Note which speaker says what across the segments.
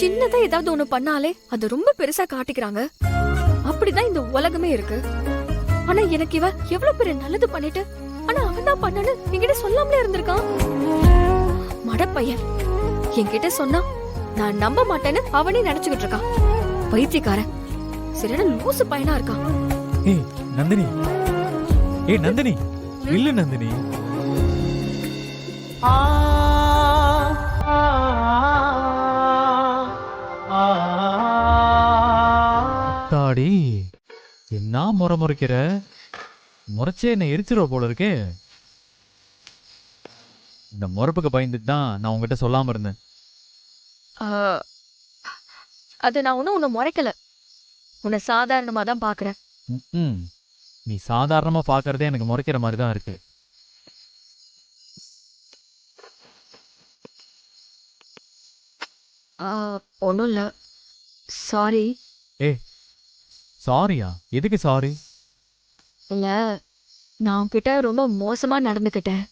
Speaker 1: சின்னதா ஏதாவது ஒண்ணு பண்ணாலே அது ரொம்ப பெருசா காட்டிக்கிறாங்க. அப்படிதான் இந்த உலகமே இருக்கு. ஆனா எனக்கு இவ எவ்வளவு பெரிய நல்லது பண்ணிட்டு, ஆனா அவன் தான் பண்ணனு என்கிட்ட சொல்லாமலே இருந்திருக்கான். மட பையன் என்கிட்ட சொன்னா நான் நம்ப மாட்டேன்னு அவனே நினைச்சுக்கிட்டு இருக்கான். பைத்தியக்காரன், சரியான லூசு பையனா இருக்கான்.
Speaker 2: ஏய் நந்தினி, ஏய் நந்தினி, இல்ல நந்தினி. தாடி என்ன முறைக்கிற? முறைச்சே என்ன எரிச்சிருவ போல இருக்கே. இந்த முறைப்புக்கு பயந்துட்டு தான் நான் உங்ககிட்ட சொல்லாம இருந்தேன்.
Speaker 1: அது நான் ஒன்னும் உன்னை முறைக்கல, உன்னை சாதாரணமா தான் பாக்குறேன்.
Speaker 2: நீ சாதாரணமா பாக்குறதே எனக்கு முறைக்கிற மாதிரி தான் இருக்கு.
Speaker 1: ஒன்னும் இல்ல, சாரி.
Speaker 2: ஏ சாரியா? எதுக்கு சாரி?
Speaker 1: இல்ல, நான் உன்கிட்ட ரொம்ப மோசமா நடந்துக்கிட்டேன்,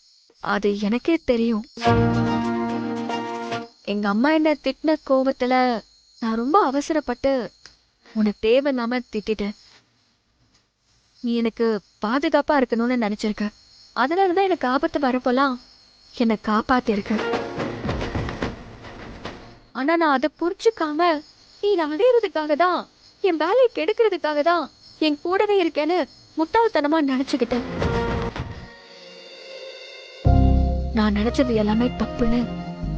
Speaker 1: அது எனக்கே தெரியும். எங்க அம்மா என்ன திட்டின கோபத்துல நான் ரொம்ப அவசரப்பட்டு உன்னை தேவையில்லாம திட்டிட்டேன். நீ எனக்கு பாதுகாப்பா இருக்கணும்னு நினைச்சிருக்க, அதனாலதான் எனக்கு ஆபத்து வரப்போலாம் என்னை காப்பாத்திருக்க. ஆனா நான் அதை புரிஞ்சுக்காம நீ அடையிறதுக்காக தான், என் வேலையை கெடுக்கிறதுக்காக தான் என் கூடவே இருக்கேன்னு முட்டாள்தனமா நினைச்சுக்கிட்டேன். நான் நினைச்சது எல்லாமே தப்புன்னு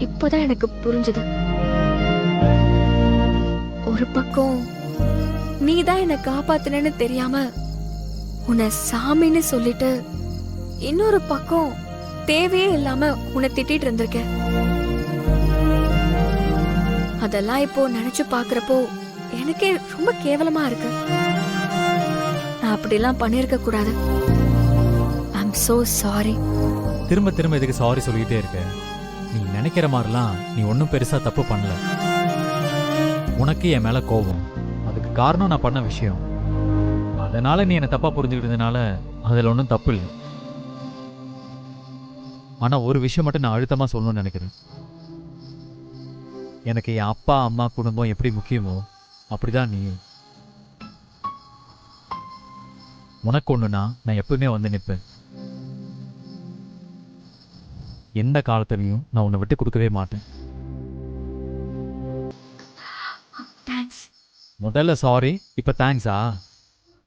Speaker 1: இப்போதான் எனக்கு புரிஞ்சது. ஒரு பக்கம் நீதான் என்னை காப்பாத்தினு தெரியாம உன்னை சாமின்னு சொல்லிட்டு, இன்னொரு பக்கம் தேவையே இல்லாம உன்னை திட்டிட்டு இருந்திருக்க. அதெல்லாம் இப்போ நினைச்சு பாக்குறப்போ எனக்கே ரொம்ப கேவலமா இருக்கு. நான் அப்படிலாம் பண்ணிருக்க கூடாது. I'm so sorry.
Speaker 2: திரும்ப திரும்ப இதுக்கு சாரி சொல்லிட்டே இருக்க. நீ நினைக்கிற மாதிரிலாம் நீ ஒன்னும் பெருசா தப்பு பண்ணல. உனக்கு என் மேல கோபம், அதுக்கு காரணம் நான் பண்ண விஷயம். அதனால நீ என்ன தப்பா புரிஞ்சுக்கிட்டதுனால அதுல ஒன்றும் தப்பு இல்லை. ஆனா ஒரு விஷயம் மட்டும் நான் அழுத்தமா சொல்லணும்னு நினைக்கிறேன். எனக்கு என் அப்பா அம்மா குடும்பம் எப்படி முக்கியமோ அப்படிதான் நீ. உனக்கு ஒண்ணுனா நான் எப்பவுமே வந்து நிற்பேன். எந்த காலத்திலையும் நான் உன்னை விட்டு கொடுக்கவே மாட்டேன். முதல்ல சாரி, இப்ப தேங்க்ஸா?